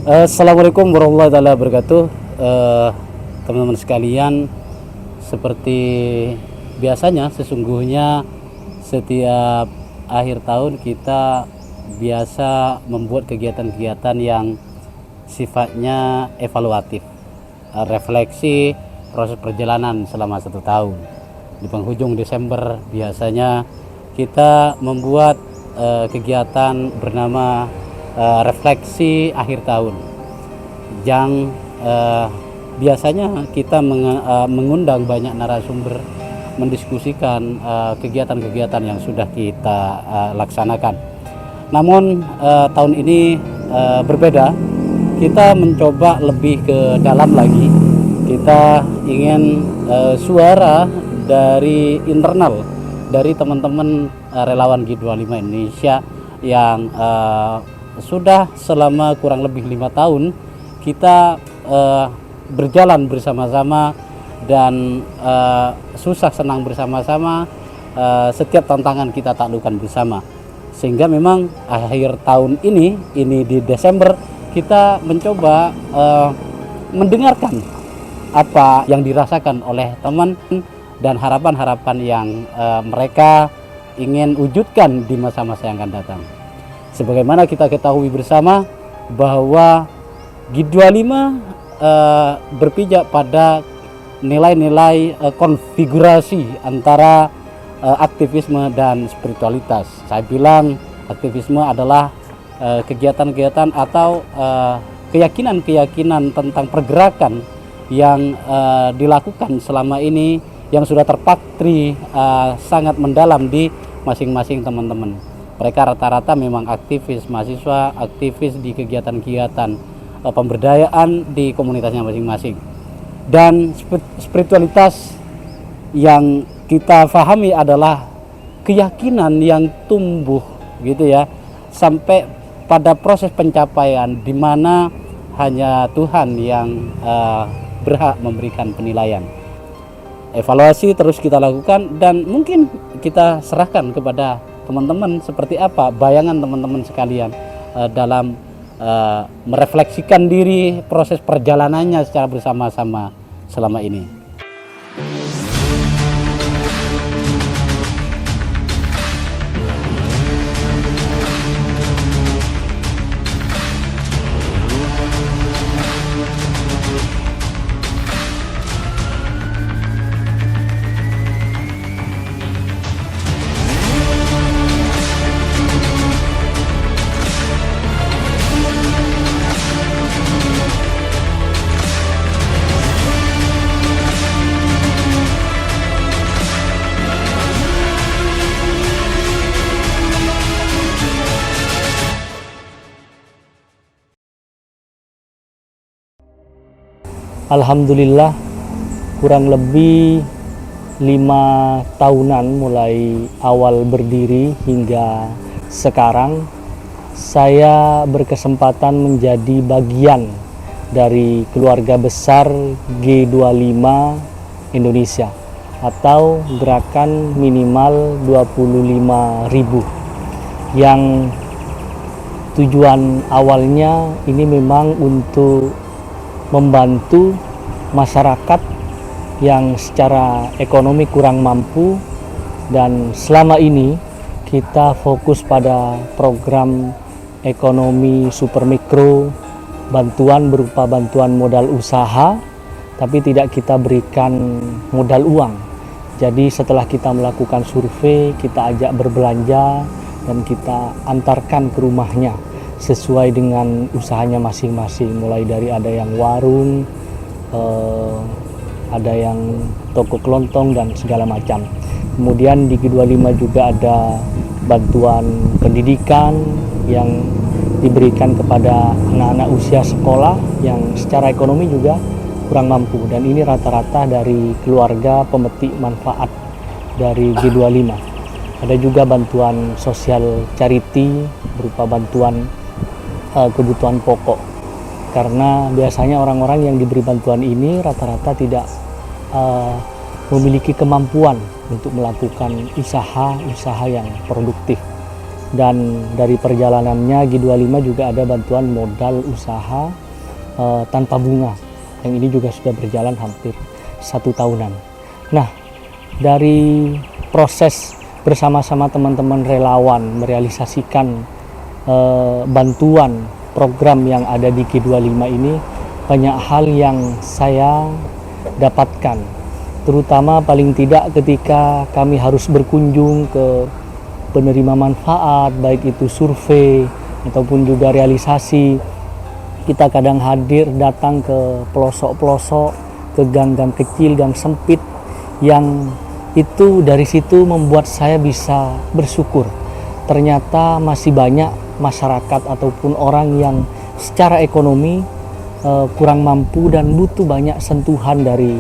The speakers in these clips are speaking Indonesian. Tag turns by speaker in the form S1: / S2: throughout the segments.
S1: Assalamualaikum warahmatullahi wabarakatuh. Teman-teman sekalian, seperti biasanya sesungguhnya setiap akhir tahun kita biasa membuat kegiatan-kegiatan yang sifatnya evaluatif, refleksi proses perjalanan selama 1 tahun. Di penghujung Desember biasanya kita membuat kegiatan bernama refleksi akhir tahun yang biasanya kita mengundang banyak narasumber mendiskusikan kegiatan-kegiatan yang sudah kita laksanakan. Namun tahun ini berbeda, kita mencoba lebih ke dalam lagi. Kita ingin suara dari internal, dari teman-teman relawan G25 Indonesia yang sudah selama kurang lebih 5 tahun kita berjalan bersama-sama dan susah senang bersama-sama, setiap tantangan kita taklukan bersama. Sehingga memang akhir tahun ini di Desember kita mencoba mendengarkan apa yang dirasakan oleh teman dan harapan-harapan yang mereka ingin wujudkan di masa-masa yang akan datang. Sebagaimana kita ketahui bersama bahwa G25 berpijak pada nilai-nilai konfigurasi antara aktivisme dan spiritualitas. Saya bilang aktivisme adalah kegiatan-kegiatan atau keyakinan-keyakinan tentang pergerakan yang dilakukan selama ini yang sudah terpatri sangat mendalam di masing-masing teman-teman. Mereka rata-rata memang aktivis mahasiswa, aktivis di kegiatan-kegiatan pemberdayaan di komunitasnya masing-masing. Dan spiritualitas yang kita pahami adalah keyakinan yang tumbuh gitu ya, sampai pada proses pencapaian di mana hanya Tuhan yang berhak memberikan penilaian. Evaluasi terus kita lakukan dan mungkin kita serahkan kepada teman-teman seperti apa bayangan teman-teman sekalian dalam merefleksikan diri proses perjalanannya secara bersama-sama selama ini.
S2: Alhamdulillah, kurang lebih 5 tahunan mulai awal berdiri hingga sekarang, saya berkesempatan menjadi bagian dari keluarga besar G25 Indonesia atau gerakan minimal 25.000 yang tujuan awalnya ini memang untuk membantu masyarakat yang secara ekonomi kurang mampu, dan selama ini kita fokus pada program ekonomi super mikro, bantuan berupa bantuan modal usaha, tapi tidak kita berikan modal uang. Jadi setelah kita melakukan survei, kita ajak berbelanja dan kita antarkan ke rumahnya sesuai dengan usahanya masing-masing, mulai dari ada yang warung, ada yang toko kelontong dan segala macam. Kemudian di G25 juga ada bantuan pendidikan yang diberikan kepada anak-anak usia sekolah yang secara ekonomi juga kurang mampu, dan ini rata-rata dari keluarga pemetik manfaat dari G25. Ada juga bantuan sosial charity berupa bantuan kebutuhan pokok, karena biasanya orang-orang yang diberi bantuan ini rata-rata tidak memiliki kemampuan untuk melakukan usaha yang produktif. Dan dari perjalanannya G25 juga ada bantuan modal usaha tanpa bunga, yang ini juga sudah berjalan hampir 1 tahunan. Nah, dari proses bersama-sama teman-teman relawan merealisasikan bantuan program yang ada di G25 ini, banyak hal yang saya dapatkan, terutama paling tidak ketika kami harus berkunjung ke penerima manfaat, baik itu survei ataupun juga realisasi. Kita kadang hadir datang ke pelosok-pelosok, ke gang-gang kecil, gang sempit, yang itu dari situ membuat saya bisa bersyukur. Ternyata masih banyak masyarakat ataupun orang yang secara ekonomi kurang mampu dan butuh banyak sentuhan dari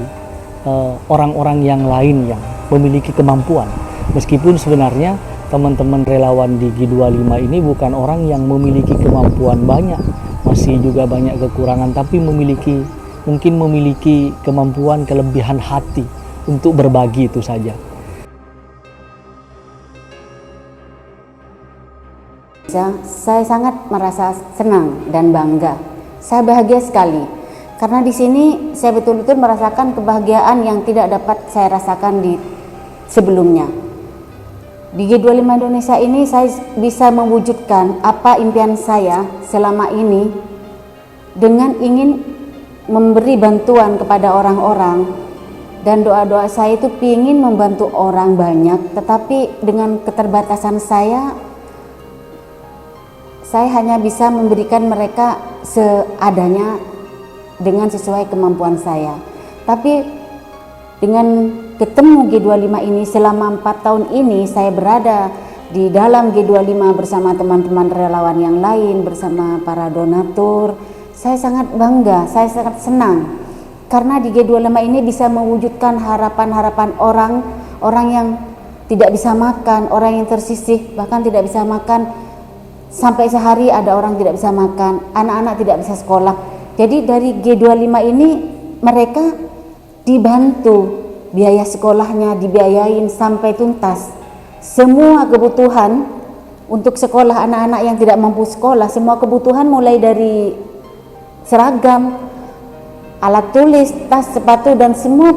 S2: orang-orang yang lain yang memiliki kemampuan. Meskipun sebenarnya teman-teman relawan di G25 ini bukan orang yang memiliki kemampuan banyak, masih juga banyak kekurangan, tapi mungkin memiliki kemampuan, kelebihan hati untuk berbagi, itu saja.
S3: Saya sangat merasa senang dan bangga. Saya bahagia sekali karena di sini saya betul-betul merasakan kebahagiaan yang tidak dapat saya rasakan di sebelumnya. Di G25 Indonesia ini saya bisa mewujudkan apa impian saya selama ini dengan ingin memberi bantuan kepada orang-orang, dan doa-doa saya itu ingin membantu orang banyak, tetapi dengan keterbatasan saya hanya bisa memberikan mereka seadanya dengan sesuai kemampuan saya. Tapi dengan ketemu G25 ini selama 4 tahun ini, saya berada di dalam G25 bersama teman-teman relawan yang lain, bersama para donatur. Saya sangat bangga, saya sangat senang karena di G25 ini bisa mewujudkan harapan-harapan orang yang tidak bisa makan, orang yang tersisih, bahkan tidak bisa makan. Sampai sehari ada orang tidak bisa makan, anak-anak tidak bisa sekolah. Jadi dari G25 ini mereka dibantu, biaya sekolahnya dibiayain sampai tuntas. Semua kebutuhan untuk sekolah anak-anak yang tidak mampu sekolah, semua kebutuhan mulai dari seragam, alat tulis, tas, sepatu, dan semua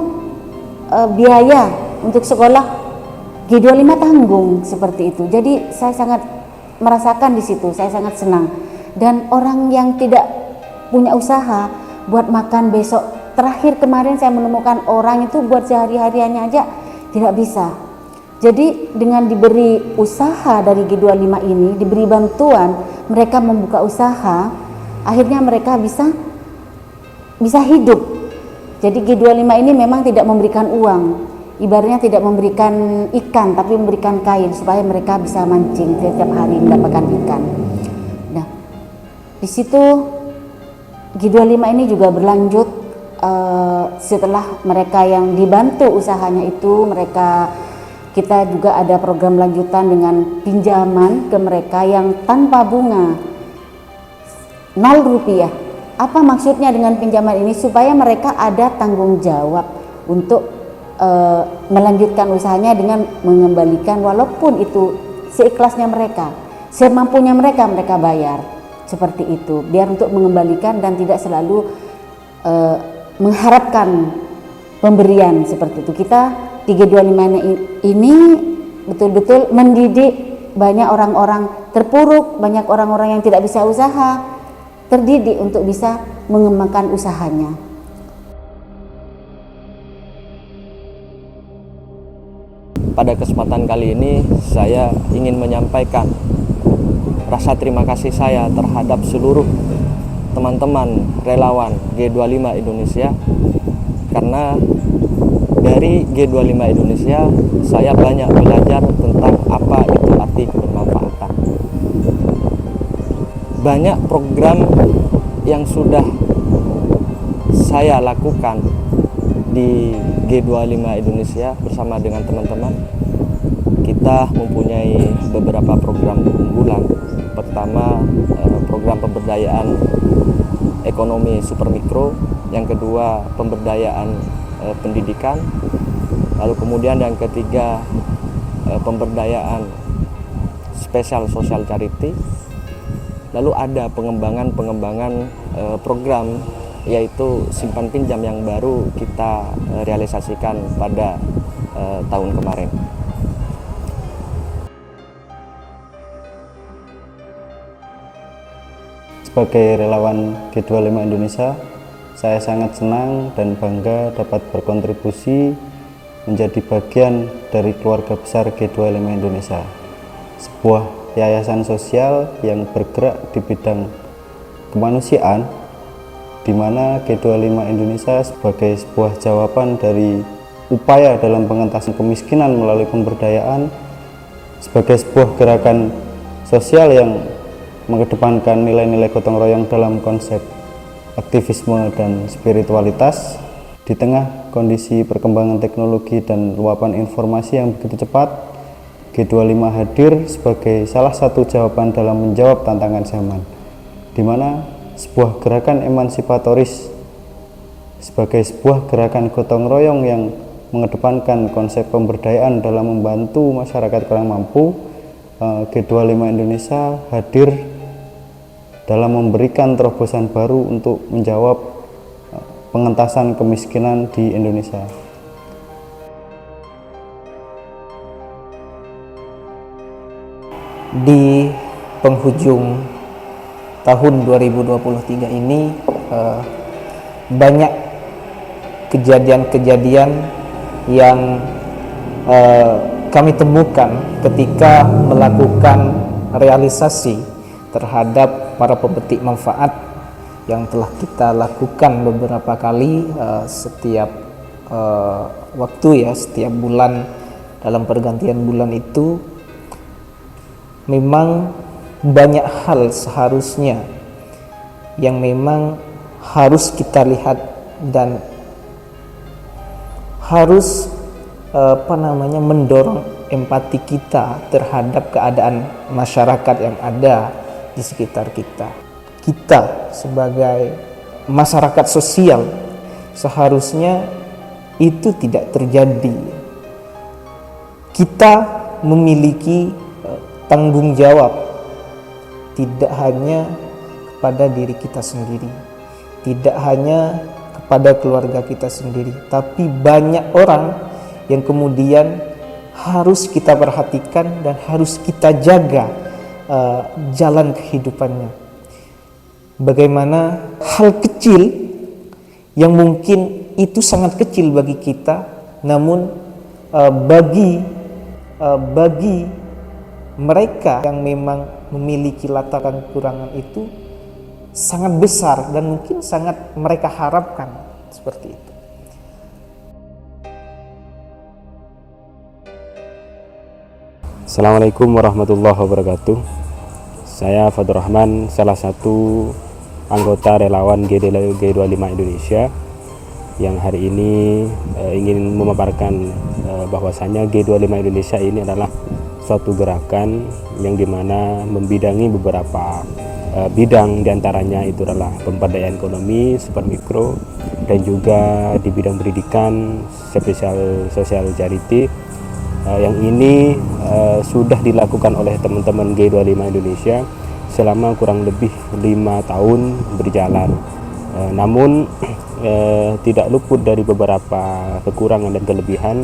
S3: biaya untuk sekolah G25 tanggung seperti itu. Jadi saya sangat merasakan di situ, saya sangat senang. Dan orang yang tidak punya usaha buat makan besok, terakhir kemarin saya menemukan orang itu buat sehari-hariannya aja tidak bisa. Jadi dengan diberi usaha dari G25 ini, diberi bantuan, mereka membuka usaha, akhirnya mereka bisa hidup. Jadi G25 ini memang tidak memberikan uang, ibaratnya tidak memberikan ikan, tapi memberikan kain supaya mereka bisa mancing setiap hari mendapatkan ikan. Nah, di situ G25 ini juga berlanjut setelah mereka yang dibantu usahanya itu, kita juga ada program lanjutan dengan pinjaman ke mereka yang tanpa bunga, 0 rupiah. Apa maksudnya dengan pinjaman ini? Supaya mereka ada tanggung jawab untuk melanjutkan usahanya dengan mengembalikan, walaupun itu seikhlasnya mereka, semampunya mereka bayar, seperti itu, biar untuk mengembalikan dan tidak selalu mengharapkan pemberian seperti itu. Kita di G25 ini betul-betul mendidik banyak orang-orang terpuruk, banyak orang-orang yang tidak bisa usaha, terdidik untuk bisa mengembangkan usahanya.
S4: Pada kesempatan kali ini saya ingin menyampaikan rasa terima kasih saya terhadap seluruh teman-teman relawan G25 Indonesia, karena dari G25 Indonesia saya banyak belajar tentang apa itu arti kebermanfaatan. Banyak program yang sudah saya lakukan di G25 Indonesia bersama dengan teman-teman. Kita mempunyai beberapa program unggulan. Pertama, program pemberdayaan ekonomi supermikro, yang kedua pemberdayaan pendidikan, lalu kemudian yang ketiga pemberdayaan spesial social charity. Lalu ada pengembangan program, yaitu simpan pinjam yang baru kita realisasikan pada tahun kemarin.
S5: Sebagai relawan G25 Indonesia, saya sangat senang dan bangga dapat berkontribusi menjadi bagian dari keluarga besar G25 Indonesia, sebuah yayasan sosial yang bergerak di bidang kemanusiaan, di mana G25 Indonesia sebagai sebuah jawaban dari upaya dalam pengentasan kemiskinan melalui pemberdayaan, sebagai sebuah gerakan sosial yang mengedepankan nilai-nilai gotong royong dalam konsep aktivisme dan spiritualitas. Di tengah kondisi perkembangan teknologi dan luapan informasi yang begitu cepat, G25 hadir sebagai salah satu jawaban dalam menjawab tantangan zaman, di mana sebuah gerakan emansipatoris sebagai sebuah gerakan gotong royong yang mengedepankan konsep pemberdayaan dalam membantu masyarakat kurang mampu. G25 Indonesia hadir dalam memberikan terobosan baru untuk menjawab pengentasan kemiskinan di Indonesia.
S6: Di penghujung tahun 2023 ini banyak kejadian-kejadian yang kami temukan ketika melakukan realisasi terhadap para pemetik manfaat yang telah kita lakukan beberapa kali setiap waktu ya, setiap bulan dalam pergantian bulan itu. Memang banyak hal seharusnya yang memang harus kita lihat dan harus mendorong empati kita terhadap keadaan masyarakat yang ada di sekitar kita. Kita sebagai masyarakat sosial seharusnya itu tidak terjadi. Kita memiliki tanggung jawab tidak hanya kepada diri kita sendiri, tidak hanya kepada keluarga kita sendiri, tapi banyak orang yang kemudian harus kita perhatikan dan harus kita jaga jalan kehidupannya. Bagaimana hal kecil yang mungkin itu sangat kecil bagi kita, namun bagi mereka yang memang memiliki latar kekurangan itu sangat besar dan mungkin sangat mereka harapkan seperti itu.
S7: Assalamualaikum warahmatullahi wabarakatuh. Saya Fadur Rahman, salah satu anggota relawan G25 Indonesia yang hari ini ingin memaparkan bahwasannya G25 Indonesia ini adalah suatu gerakan yang dimana membidangi beberapa bidang, diantaranya itu adalah pemberdayaan ekonomi, super mikro, dan juga di bidang pendidikan, spesial social charity. Yang ini sudah dilakukan oleh teman-teman G25 Indonesia selama kurang lebih 5 tahun berjalan. Namun tidak luput dari beberapa kekurangan dan kelebihan,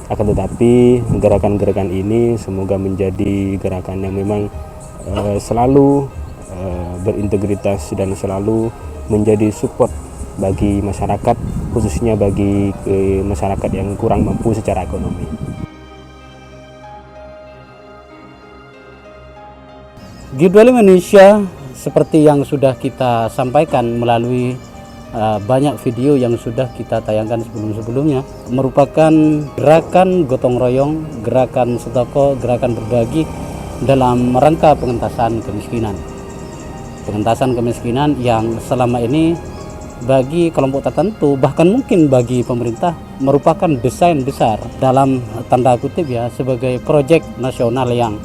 S7: akan tetapi gerakan-gerakan ini semoga menjadi gerakan yang memang selalu berintegritas dan selalu menjadi support bagi masyarakat, khususnya bagi masyarakat yang kurang mampu secara ekonomi.
S1: G25 Indonesia seperti yang sudah kita sampaikan melalui banyak video yang sudah kita tayangkan sebelum-sebelumnya, merupakan gerakan gotong royong, gerakan sedekah, gerakan berbagi dalam rangka pengentasan kemiskinan. Pengentasan kemiskinan yang selama ini bagi kelompok tertentu, bahkan mungkin bagi pemerintah, merupakan desain besar dalam tanda kutip ya, sebagai proyek nasional yang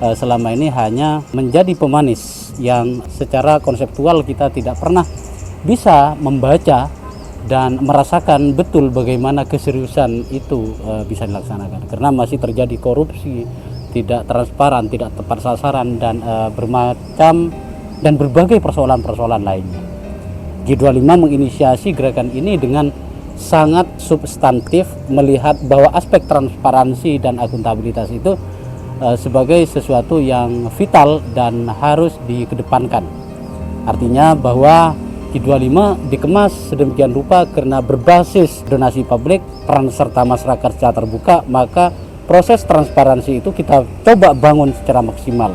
S1: selama ini hanya menjadi pemanis yang secara konseptual kita tidak pernah bisa membaca dan merasakan betul bagaimana keseriusan itu bisa dilaksanakan, karena masih terjadi korupsi, tidak transparan, tidak tepat sasaran, dan berbagai persoalan-persoalan lainnya. G25 menginisiasi gerakan ini dengan sangat substantif, melihat bahwa aspek transparansi dan akuntabilitas itu sebagai sesuatu yang vital dan harus dikedepankan. Artinya bahwa G25 dikemas sedemikian rupa karena berbasis donasi publik, peran serta masyarakat secara terbuka, maka proses transparansi itu kita coba bangun secara maksimal.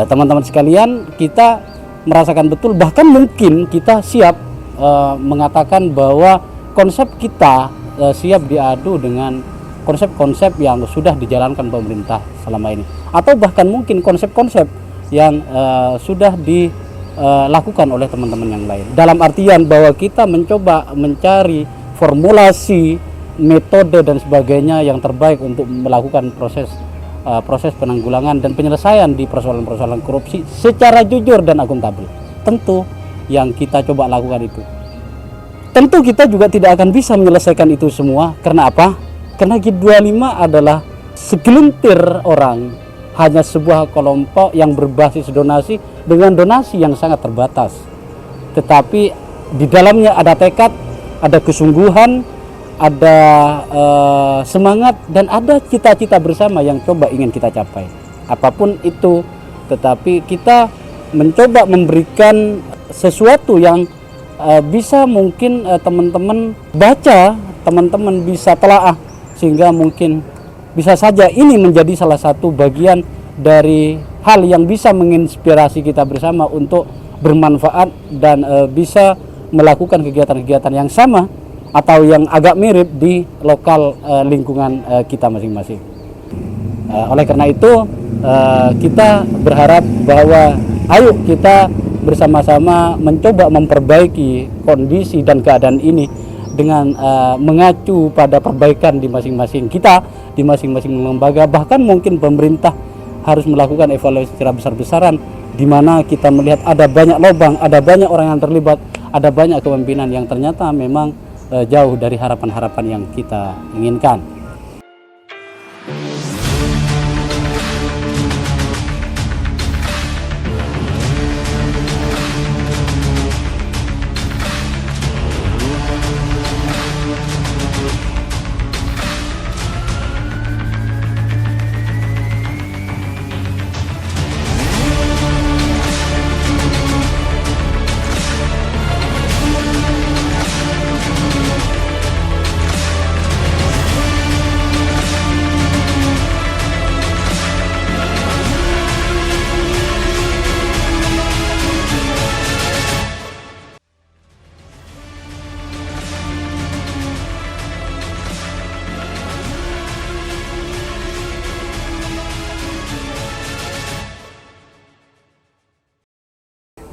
S1: Teman-teman sekalian, kita merasakan betul, bahkan mungkin kita siap mengatakan bahwa konsep kita siap diadu dengan konsep-konsep yang sudah dijalankan pemerintah selama ini, atau bahkan mungkin konsep-konsep yang sudah dilakukan oleh teman-teman yang lain, dalam artian bahwa kita mencoba mencari formulasi, metode dan sebagainya yang terbaik untuk melakukan proses penanggulangan dan penyelesaian di persoalan-persoalan korupsi secara jujur dan akuntabel. Tentu yang kita coba lakukan itu, tentu kita juga tidak akan bisa menyelesaikan itu semua. Karena apa? Karena G25 adalah segelintir orang, hanya sebuah kelompok yang berbasis donasi dengan donasi yang sangat terbatas. Tetapi di dalamnya ada tekad, ada kesungguhan, ada semangat, dan ada cita-cita bersama yang coba ingin kita capai. Apapun itu, tetapi kita mencoba memberikan sesuatu yang bisa mungkin teman-teman baca, teman-teman bisa telaah, sehingga mungkin bisa saja ini menjadi salah satu bagian dari hal yang bisa menginspirasi kita bersama untuk bermanfaat dan bisa melakukan kegiatan-kegiatan yang sama atau yang agak mirip di lokal lingkungan kita masing-masing. Oleh karena itu kita berharap bahwa ayo kita bersama-sama mencoba memperbaiki kondisi dan keadaan ini dengan mengacu pada perbaikan di masing-masing kita, di masing-masing lembaga, bahkan mungkin pemerintah harus melakukan evaluasi secara besar-besaran, di mana kita melihat ada banyak lubang, ada banyak orang yang terlibat, ada banyak kepemimpinan yang ternyata memang jauh dari harapan-harapan yang kita inginkan.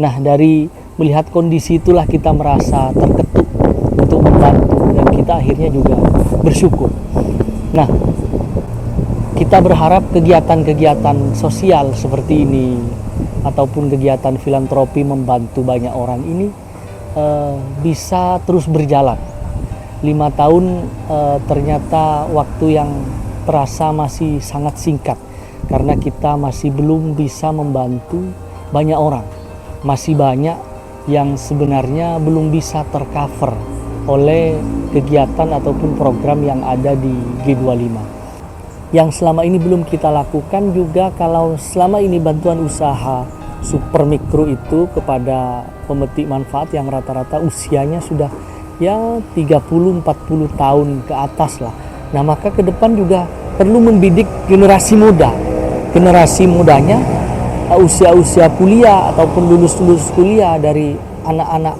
S2: Nah, dari melihat kondisi itulah kita merasa terketuk untuk membantu, dan kita akhirnya juga bersyukur. Nah, kita berharap kegiatan-kegiatan sosial seperti ini ataupun kegiatan filantropi membantu banyak orang ini bisa terus berjalan. 5 tahun ternyata waktu yang terasa masih sangat singkat, karena kita masih belum bisa membantu banyak orang. Masih banyak yang sebenarnya belum bisa tercover oleh kegiatan ataupun program yang ada di G25. Yang selama ini belum kita lakukan juga, kalau selama ini bantuan usaha super mikro itu kepada pemetik manfaat yang rata-rata usianya sudah ya 30-40 tahun ke atas lah. Nah, maka ke depan juga perlu membidik generasi muda. Generasi mudanya usia-usia kuliah ataupun lulus kuliah dari anak-anak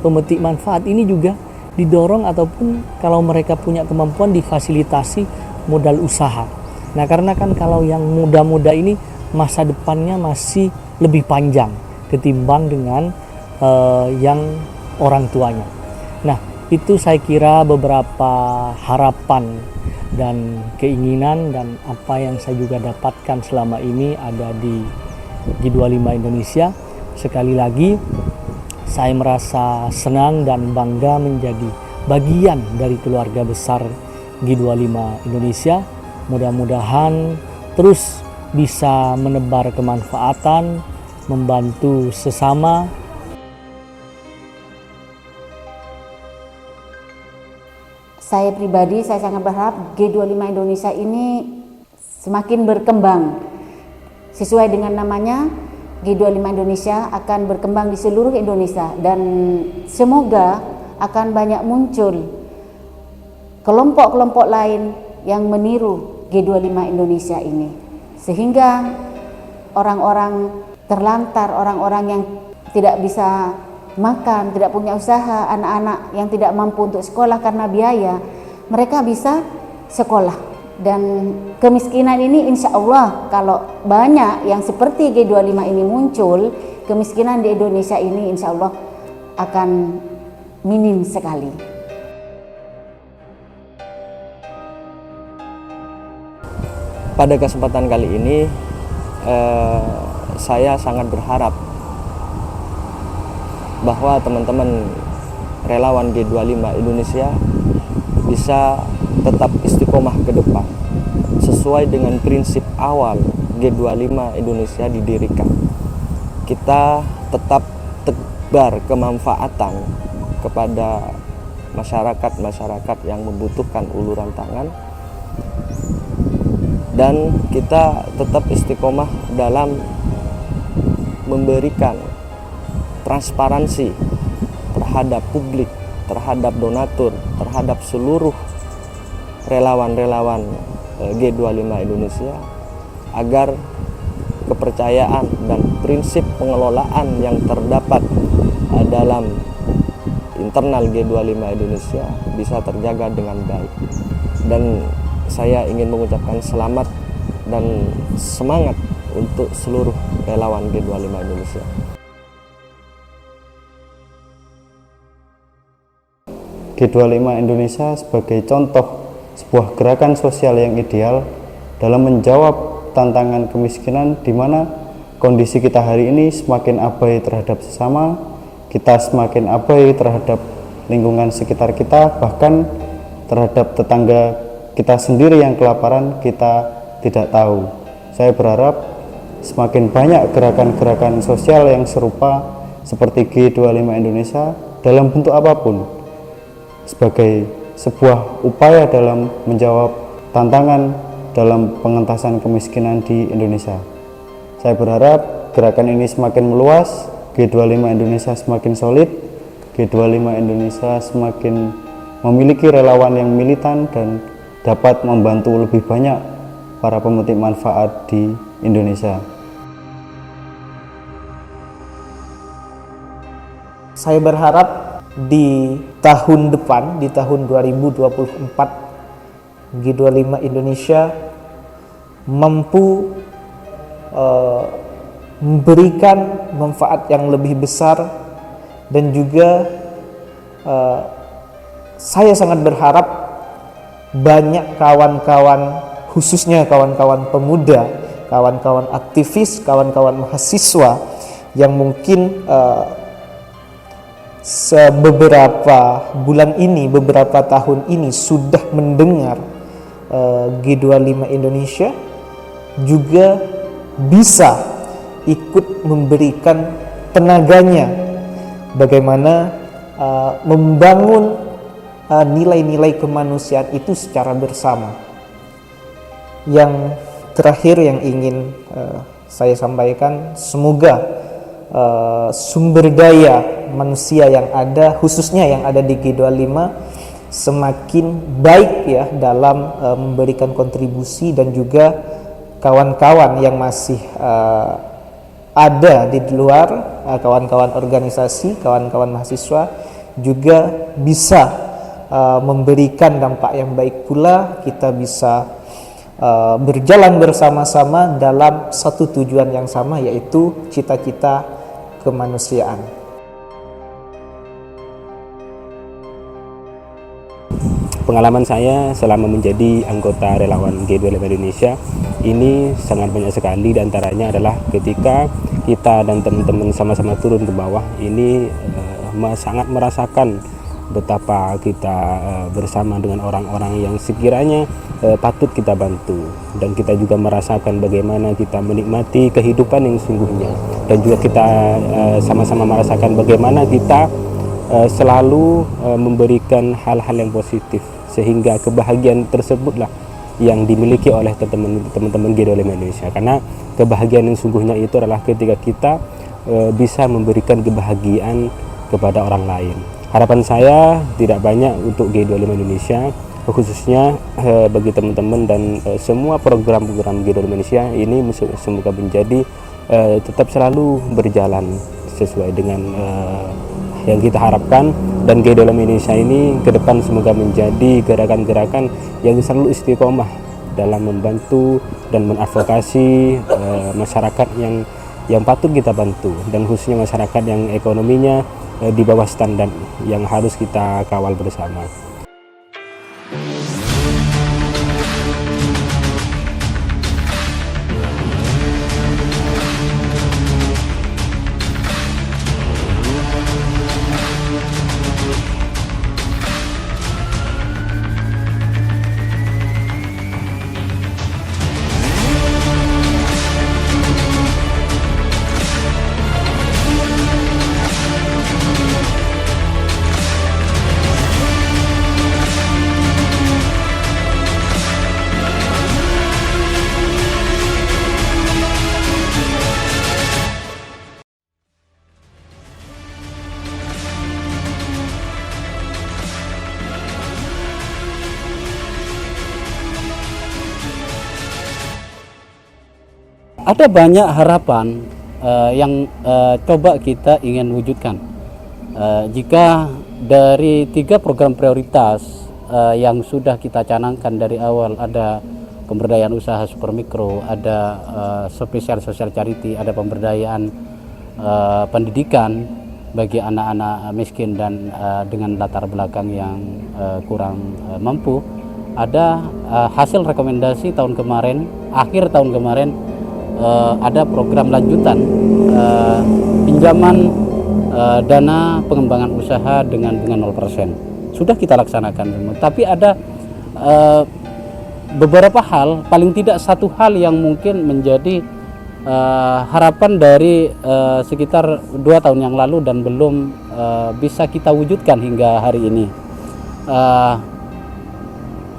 S2: pemetik manfaat ini juga didorong, ataupun kalau mereka punya kemampuan difasilitasi modal usaha. Nah, karena kan kalau yang muda-muda ini masa depannya masih lebih panjang ketimbang dengan yang orang tuanya. Nah, itu saya kira beberapa harapan dan keinginan dan apa yang saya juga dapatkan selama ini ada di G25 Indonesia. Sekali lagi saya merasa senang dan bangga menjadi bagian dari keluarga besar G25 Indonesia. Mudah-mudahan terus bisa menebar kemanfaatan, membantu sesama.
S3: Saya pribadi, saya sangat berharap G25 Indonesia ini semakin berkembang. Sesuai dengan namanya, G25 Indonesia akan berkembang di seluruh Indonesia dan semoga akan banyak muncul kelompok-kelompok lain yang meniru G25 Indonesia ini, sehingga orang-orang terlantar, orang-orang yang tidak bisa makan, tidak punya usaha, anak-anak yang tidak mampu untuk sekolah karena biaya, mereka bisa sekolah. Dan kemiskinan ini insya Allah kalau banyak yang seperti G25 ini muncul, kemiskinan di Indonesia ini insya Allah akan minim sekali.
S4: Pada kesempatan kali ini saya sangat berharap bahwa teman-teman relawan G25 Indonesia bisa tetap istiqomah ke depan sesuai dengan prinsip awal G25 Indonesia didirikan. Kita tetap tebar kemanfaatan kepada masyarakat yang membutuhkan uluran tangan, dan kita tetap istiqomah dalam memberikan transparansi terhadap publik, terhadap donatur, terhadap seluruh relawan-relawan G25 Indonesia, agar kepercayaan dan prinsip pengelolaan yang terdapat dalam internal G25 Indonesia bisa terjaga dengan baik. Dan saya ingin mengucapkan selamat dan semangat untuk seluruh relawan G25 Indonesia.
S5: G25 Indonesia sebagai contoh sebuah gerakan sosial yang ideal dalam menjawab tantangan kemiskinan, di mana kondisi kita hari ini semakin abai terhadap sesama, kita semakin abai terhadap lingkungan sekitar kita, bahkan terhadap tetangga kita sendiri yang kelaparan kita tidak tahu. Saya berharap semakin banyak gerakan-gerakan sosial yang serupa seperti G25 Indonesia dalam bentuk apapun, sebagai sebuah upaya dalam menjawab tantangan dalam pengentasan kemiskinan di Indonesia. Saya berharap gerakan ini semakin meluas, G25 Indonesia semakin solid, G25 Indonesia semakin memiliki relawan yang militan dan dapat membantu lebih banyak para pemetik manfaat di Indonesia.
S6: Saya berharap di tahun depan, di tahun 2024, G25 Indonesia mampu memberikan manfaat yang lebih besar, dan juga saya sangat berharap banyak kawan-kawan, khususnya kawan-kawan pemuda, kawan-kawan aktivis, kawan-kawan mahasiswa yang mungkin beberapa bulan ini, beberapa tahun ini sudah mendengar G25 Indonesia, juga bisa ikut memberikan tenaganya bagaimana membangun nilai-nilai kemanusiaan itu secara bersama. Yang terakhir yang ingin saya sampaikan, semoga sumber daya manusia yang ada, khususnya yang ada di G25, semakin baik ya dalam memberikan kontribusi, dan juga kawan-kawan yang masih ada di luar, kawan-kawan organisasi, kawan-kawan mahasiswa juga bisa memberikan dampak yang baik pula. Kita bisa berjalan bersama-sama dalam satu tujuan yang sama, yaitu cita-cita kemanusiaan.
S7: Pengalaman saya selama menjadi anggota relawan G25 Indonesia ini sangat banyak sekali, diantaranya adalah ketika kita dan teman-teman sama-sama turun ke bawah ini sangat merasakan betapa kita bersama dengan orang-orang yang sekiranya patut kita bantu, dan kita juga merasakan bagaimana kita menikmati kehidupan yang sungguhnya, dan juga kita sama-sama merasakan bagaimana kita selalu memberikan hal-hal yang positif, sehingga kebahagiaan tersebutlah yang dimiliki oleh teman-teman G25 Indonesia. Karena kebahagiaan yang sungguhnya itu adalah ketika kita bisa memberikan kebahagiaan kepada orang lain. Harapan saya tidak banyak untuk G25 Indonesia, khususnya bagi teman-teman dan semua program-program G25 Indonesia ini semoga menjadi tetap selalu berjalan sesuai dengan yang kita harapkan, dan G25 Indonesia ini ke depan semoga menjadi gerakan-gerakan yang selalu istiqomah dalam membantu dan mengadvokasi masyarakat yang patut kita bantu, dan khususnya masyarakat yang ekonominya di bawah standar yang harus kita kawal bersama.
S1: Ada banyak harapan yang coba kita ingin wujudkan. Jika dari 3 program prioritas yang sudah kita canangkan dari awal, ada pemberdayaan usaha super mikro, ada spesial social charity, ada pemberdayaan pendidikan bagi anak-anak miskin dan dengan latar belakang yang kurang mampu. Ada hasil rekomendasi tahun kemarin, akhir tahun kemarin, ada program lanjutan pinjaman dana pengembangan usaha dengan bunga 0%. Sudah kita laksanakan semua. Tapi ada beberapa hal, paling tidak satu hal yang mungkin menjadi harapan dari sekitar 2 tahun yang lalu dan belum bisa kita wujudkan hingga hari ini,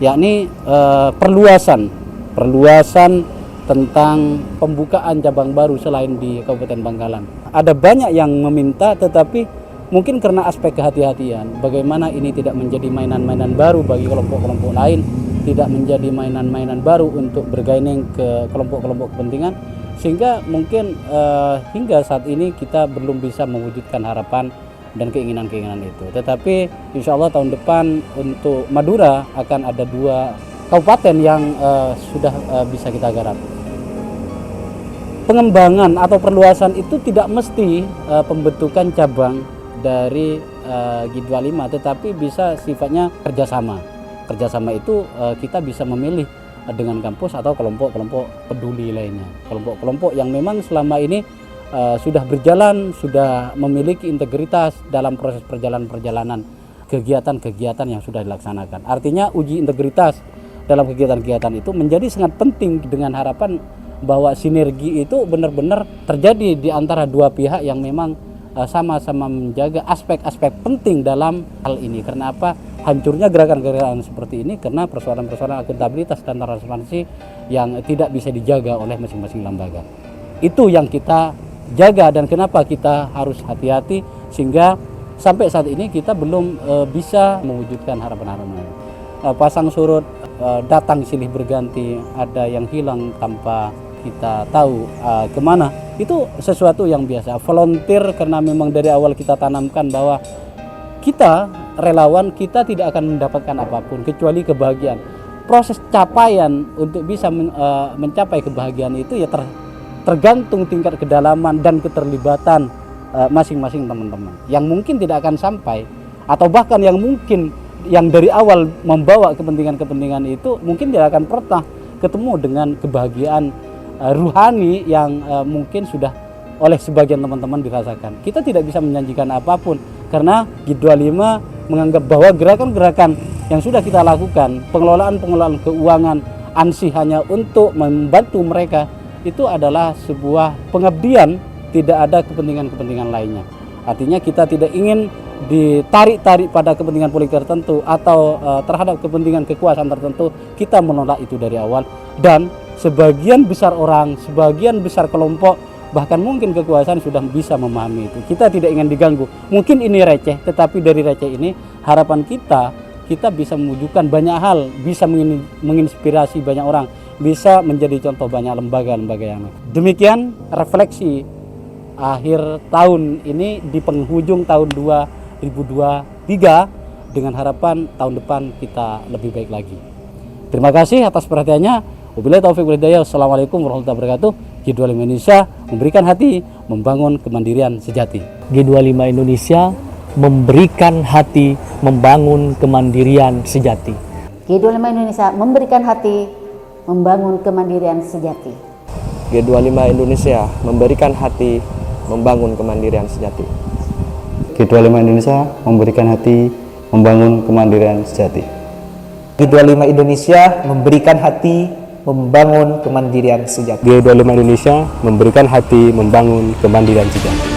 S1: yakni perluasan tentang pembukaan cabang baru selain di Kabupaten Bangkalan. Ada banyak yang meminta, tetapi mungkin karena aspek kehati-hatian, bagaimana ini tidak menjadi mainan-mainan baru bagi kelompok-kelompok lain, tidak menjadi mainan-mainan baru untuk bergaining ke kelompok-kelompok kepentingan, sehingga mungkin hingga saat ini kita belum bisa mewujudkan harapan dan keinginan-keinginan itu. Tetapi insya Allah tahun depan untuk Madura akan ada 2 kabupaten yang sudah bisa kita garap. Pengembangan atau perluasan itu tidak mesti pembentukan cabang dari G25, tetapi bisa sifatnya kerjasama. Kerjasama itu kita bisa memilih dengan kampus atau kelompok-kelompok peduli lainnya, kelompok-kelompok yang memang selama ini sudah berjalan, sudah memiliki integritas dalam proses perjalanan kegiatan-kegiatan yang sudah dilaksanakan. Artinya uji integritas dalam kegiatan-kegiatan itu menjadi sangat penting, dengan harapan bahwa sinergi itu benar-benar terjadi di antara 2 pihak yang memang sama-sama menjaga aspek-aspek penting dalam hal ini. Karena apa? Hancurnya gerakan-gerakan seperti ini karena persoalan-persoalan akuntabilitas dan transparansi yang tidak bisa dijaga oleh masing-masing lembaga. Itu yang kita jaga, dan kenapa kita harus hati-hati sehingga sampai saat ini kita belum bisa mewujudkan harapan-harapan. Pasang surut, datang silih berganti, ada yang hilang tanpa kita tahu kemana, itu sesuatu yang biasa. Volunteer, karena memang dari awal kita tanamkan bahwa kita relawan, kita tidak akan mendapatkan apapun kecuali kebahagiaan. Proses capaian untuk bisa mencapai kebahagiaan itu ya tergantung tingkat kedalaman dan keterlibatan masing-masing teman-teman, yang mungkin tidak akan sampai, atau bahkan yang mungkin yang dari awal membawa kepentingan-kepentingan itu mungkin tidak akan pernah ketemu dengan kebahagiaan ruhani yang mungkin sudah oleh sebagian teman-teman dirasakan. Kita tidak bisa menjanjikan apapun karena G25 menganggap bahwa gerakan-gerakan yang sudah kita lakukan, pengelolaan keuangan ANSI hanya untuk membantu mereka, itu adalah sebuah pengabdian, tidak ada kepentingan-kepentingan lainnya. Artinya kita tidak ingin ditarik-tarik pada kepentingan politik tertentu atau terhadap kepentingan kekuasaan tertentu. Kita menolak itu dari awal, dan sebagian besar orang, sebagian besar kelompok, bahkan mungkin kekuasaan sudah bisa memahami itu. Kita tidak ingin diganggu. Mungkin ini receh, tetapi dari receh ini harapan kita bisa mewujudkan banyak hal, bisa menginspirasi banyak orang, bisa menjadi contoh banyak lembaga-lembaga yang lain. Demikian refleksi akhir tahun ini di penghujung tahun 2023, dengan harapan tahun depan kita lebih baik lagi. Terima kasih atas perhatiannya. Wabillahi taufiq wal hidayah. Wassalamualaikum warahmatullahi wabarakatuh. G25 Indonesia memberikan hati, membangun kemandirian sejati.
S2: G25 Indonesia memberikan hati, membangun kemandirian sejati.
S3: G25 Indonesia memberikan hati, membangun kemandirian sejati.
S4: G25 Indonesia memberikan hati, membangun kemandirian sejati.
S5: G25 Indonesia memberikan hati, membangun kemandirian sejati.
S6: G25 Indonesia memberikan hati, membangun kemandirian sejati.
S7: G25 Indonesia memberikan hati, membangun kemandirian sejati.